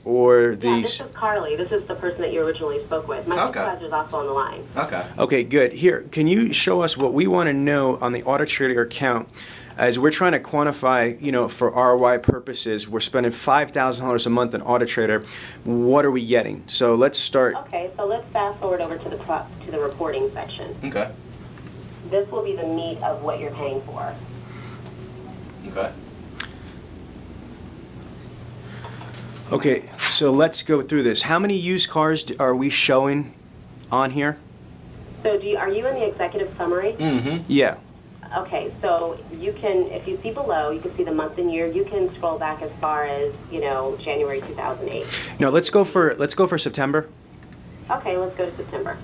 or the... Yeah, this is Carly. This is the person that you originally spoke with. My supervisor's also on the line. Okay. Okay, good. Here, can you show us what we want to know on the Autotrader account? As we're trying to quantify, for ROI purposes, we're spending $5,000 a month on Autotrader. What are we getting? So let's start. Okay, so let's fast forward over to the reporting section. Okay. This will be the meat of what you're paying for. Okay. Okay, so let's go through this. How many used cars are we showing on here? So are you in the executive summary? Mm-hmm. Yeah. Okay, so you can, if you see below, you can see the month and year. You can scroll back as far as, January 2008. No, let's go for September. Okay, let's go to September.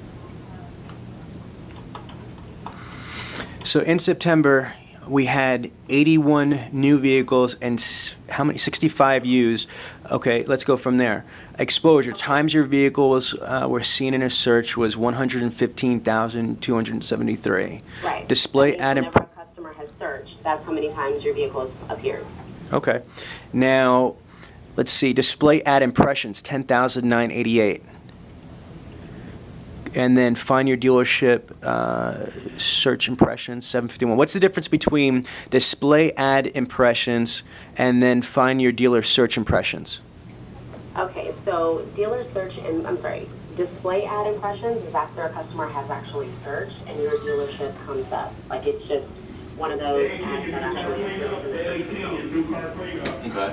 So in September, we had 81 new vehicles and how many? 65 used. Okay, let's go from there. Exposure, times your vehicles were seen in a search was 115,273. Right. Display ad whenever a customer has searched, that's how many times your vehicle has appeared. Okay. Now, let's see. Display ad impressions, 10,988. And then find your dealership search impressions, 751. What's the difference between display ad impressions and then find your dealer search impressions? Okay, so dealer search, display ad impressions is after a customer has actually searched and your dealership comes up. Like it's just one of those ads that actually appears in the search. Okay.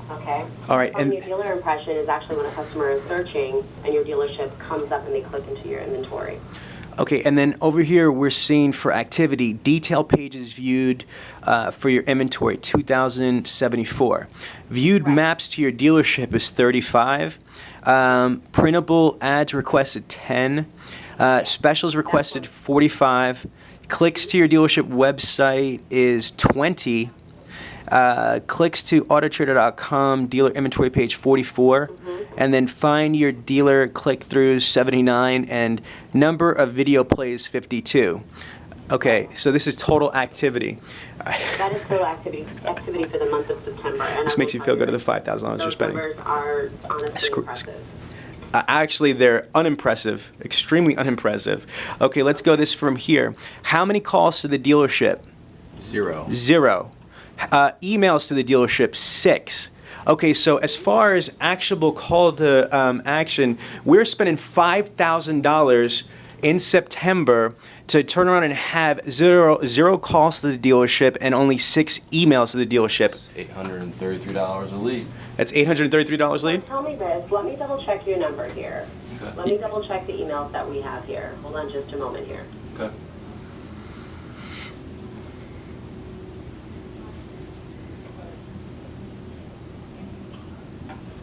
Okay. All right. And your dealer impression is actually when a customer is searching and your dealership comes up and they click into your inventory. Okay, and then over here we're seeing for activity, detail pages viewed for your inventory, 2,074. Viewed maps to your dealership is 35. Printable ads requested 10. Specials requested 45. Clicks to your dealership website is 20. Clicks to Autotrader.com dealer inventory page 44, and then find your dealer click-throughs 79, and number of video plays 52. Okay, so this is total activity. That is total activity for the month of September. And This makes you feel good at the $5,000 you're spending. Those numbers are honestly impressive. Actually, they're unimpressive, extremely unimpressive. Okay, let's go this from here. How many calls to the dealership? 0. 0. Emails to the dealership, 6. Okay, so as far as actionable call to action, we're spending $5,000 in September to turn around and have zero calls to the dealership and only 6 emails to the dealership. It's $833 a lead. That's $833 lead? Tell me this. Let me double check your number here. Okay. Let me double check the emails that we have here. Hold on just a moment here. Okay.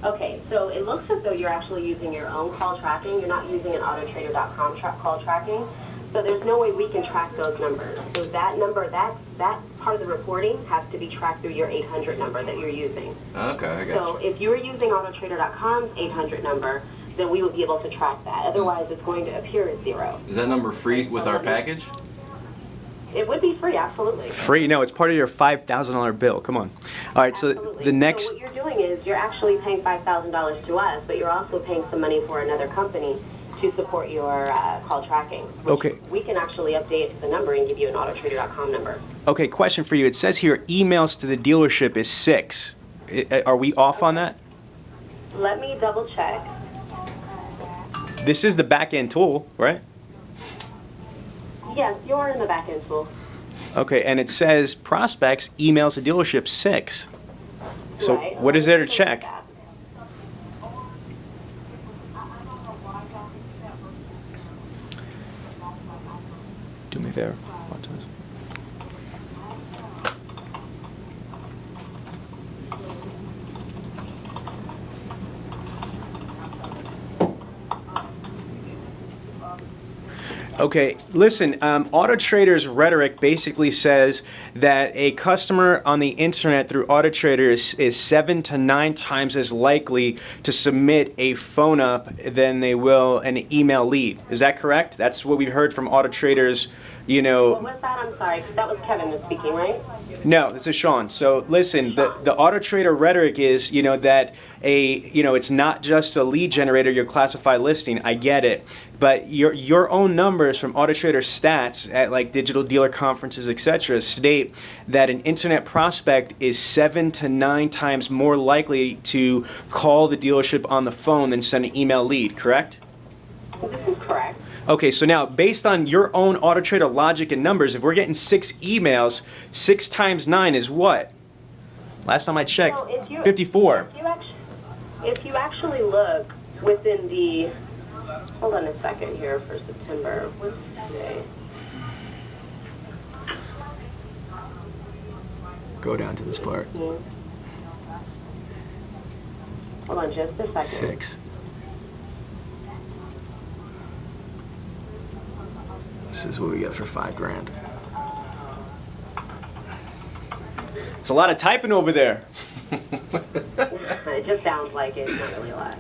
Okay, so it looks as though you're actually using your own call tracking. You're not using an Autotrader.com call tracking. So there's no way we can track those numbers. So that number, that part of the reporting has to be tracked through your 800 number that you're using. Okay, I got So if you were using Autotrader.com's 800 number, then we would be able to track that. Otherwise, it's going to appear as 0. Is that number free with our package? It would be free, absolutely. Free? No, it's part of your $5,000 bill. Come on. All right, Absolutely. so the next... So what you're doing is you're actually paying $5,000 to us, but you're also paying some money for another company to support your call tracking. Okay. We can actually update the number and give you an Autotrader.com number. Okay, question for you. It says here emails to the dealership is 6. Are we off on that? Let me double check. This is the back-end tool, right? Yes, you're in the back-end tool. Okay, and it says prospects emails to dealership 6. So Right. what is there to check? Do me a favor. Watch this. Okay, listen, Autotrader's rhetoric basically says that a customer on the internet through Autotrader is 7 to 9 times as likely to submit a phone up than they will an email lead. Is that correct? That's what we've heard from Autotrader's, What was that? I'm sorry, 'cause that was Kevin that's speaking, right? No, this is Sean. So listen, the Autotrader rhetoric is, that it's not just a lead generator, your classified listing. I get it. But your own numbers from Autotrader stats at like digital dealer conferences, etc., state that an internet prospect is 7 to 9 times more likely to call the dealership on the phone than send an email lead, correct? This is correct. Okay, so now based on your own Autotrader logic and numbers, if we're getting 6 emails, 6 times 9 is what? Last time I checked, So if you- 54. If you actually look within the, hold on a second here for September, what's today? Go down to this part. Hold on just a second. 6. This is what we get for $5,000. It's a lot of typing over there. It just sounds like it's not really a lot.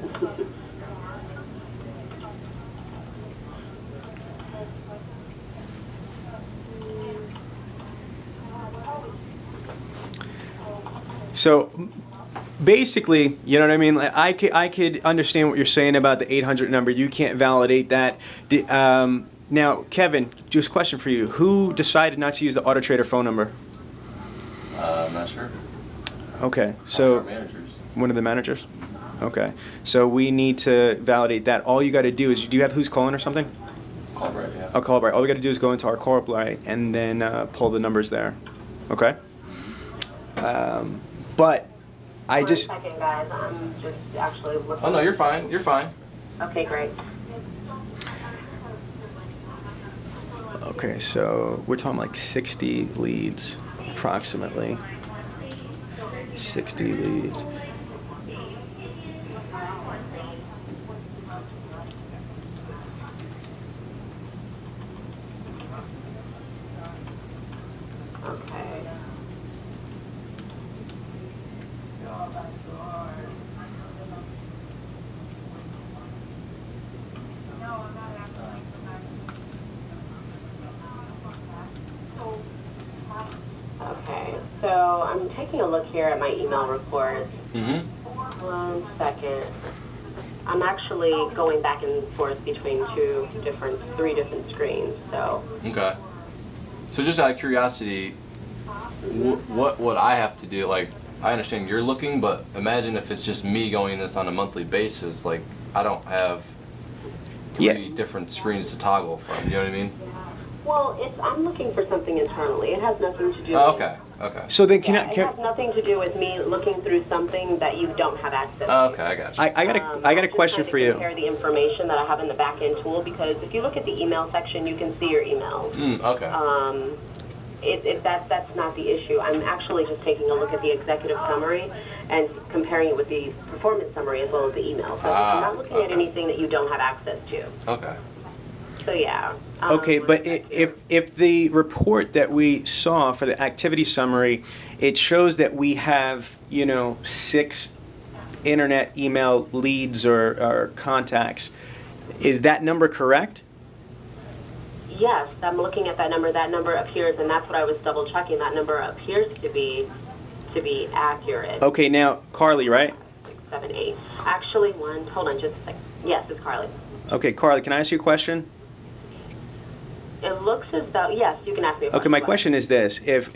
So basically, you know what I mean? Like, I could understand what you're saying about the 800 number. You can't validate that. Now, Kevin, just a question for you. Who decided not to use the Autotrader phone number? I'm not sure. Okay, Our so managers. one of the managers? Okay, so we need to validate that. All you got to do is, do you have who's calling or something? Call right, yeah. A call right. All we got to do is go into our call right and then pull the numbers there. Okay? But I One just... second, guys. I'm just actually looking. Oh, no, you're fine. You're fine. Okay, great. Okay, so we're talking like 60 leads, approximately. 60 leads. Okay. Okay, so I'm taking a look here at my email reports. Mm-hmm. 1 second. I'm actually going back and forth between three different screens, so. Okay. So just out of curiosity, what would I have to do? Like, I understand you're looking, but imagine if it's just me going this on a monthly basis. Like, I don't have three different screens to toggle from. You know what I mean? Well, I'm looking for something internally. It has nothing to do Oh, with... okay. Okay. So then It has nothing to do with me looking through something that you don't have access to. Oh, okay, I got you. I got a question for you. Compare the information that I have in the back-end tool, because if you look at the email section, you can see your emails. Okay. That's not the issue. I'm actually just taking a look at the executive summary and comparing it with the performance summary as well as the email. So I'm not looking at anything that you don't have access to. Okay. So yeah. Okay, but if the report that we saw for the activity summary, it shows that we have, 6 internet email leads or contacts, is that number correct? Yes, I'm looking at that number. That number appears, and that's what I was double checking. That number appears to be accurate. Okay, now Carly, right? 6, 7, 8. Actually, hold on just a second. Yes, it's Carly. Okay, Carly, can I ask you a question? It looks as though, yes, you can ask me a question. Okay, my question is this: if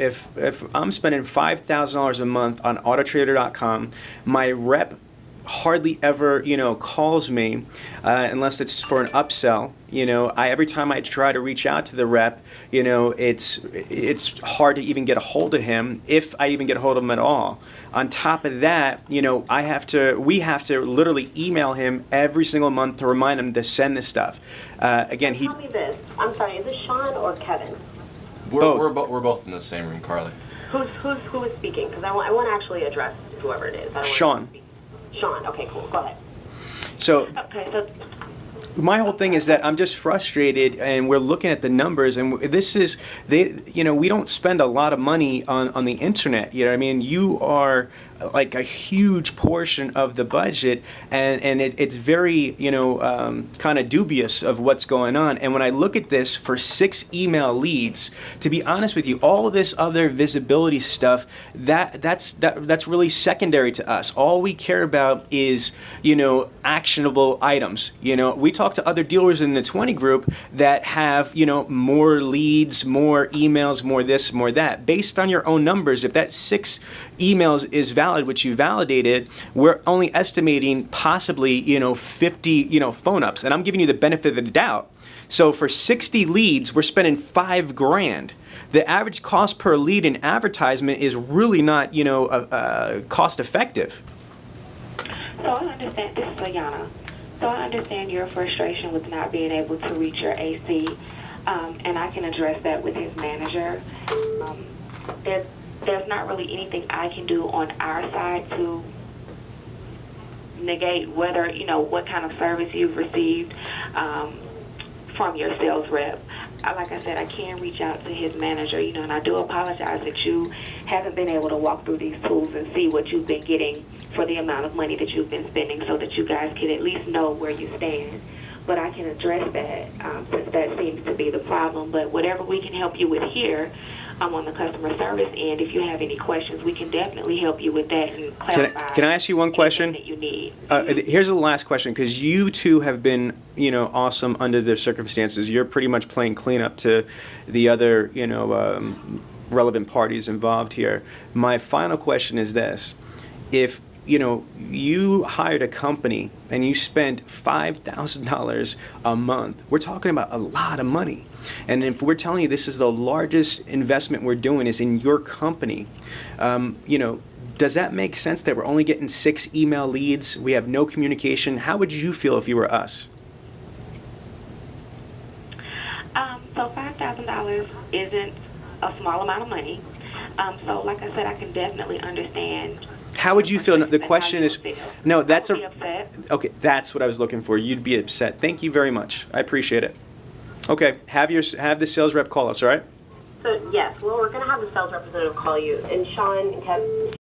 I'm spending $5,000 a month on Autotrader.com, my rep hardly ever, calls me unless it's for an upsell. Every time I try to reach out to the rep, it's hard to even get a hold of him, if I even get a hold of him at all. On top of that, we have to literally email him every single month to remind him to send this stuff. Again, Tell me this. I'm sorry, is it Sean or Kevin? We're both in the same room, Carly. Who is speaking? Because I want to actually address whoever it is. I don't Sean. Want to speak. Sean, okay, cool. Go ahead. So Okay, so my whole thing is that I'm just frustrated, and we're looking at the numbers, and this is we don't spend a lot of money on the internet. You know what I mean? You are like a huge portion of the budget, and it's very, kind of dubious of what's going on. And when I look at this for 6 email leads, to be honest with you, all this other visibility stuff, that's really secondary to us. All we care about is, actionable items. We talk to other dealers in the 20 group that have, more leads, more emails, more this, more that. Based on your own numbers, if that 6 emails is valid, which you validated, we're only estimating possibly, 50, phone ups. And I'm giving you the benefit of the doubt. So for 60 leads, we're spending $5,000. The average cost per lead in advertisement is really not, cost effective. So I understand, this is Ayana. So I understand your frustration with not being able to reach your AC, and I can address that with his manager. There's not really anything I can do on our side to negate whether, what kind of service you've received from your sales rep. Like I said, I can reach out to his manager, and I do apologize that you haven't been able to walk through these tools and see what you've been getting for the amount of money that you've been spending, so that you guys can at least know where you stand. But I can address that since that seems to be the problem. But whatever we can help you with here, on the customer service end, if you have any questions, we can definitely help you with that and clarify. Can I ask you one question? That you need. Here's the last question, because you two have been, awesome under the circumstances. You're pretty much playing cleanup to the other, relevant parties involved here. My final question is this: if you hired a company and you spent $5,000 a month, we're talking about a lot of money. And if we're telling you this is the largest investment we're doing is in your company, does that make sense that we're only getting 6 email leads? We have no communication. How would you feel if you were us? So $5,000 isn't a small amount of money. So like I said, I can definitely understand. How would you feel? The question is, no, that's I'd be upset. Okay, that's what I was looking for. You'd be upset. Thank you very much. I appreciate it. Okay, have the sales rep call us, all right? So yes, well, we're going to have the sales representative call you. And Sean and Kevin,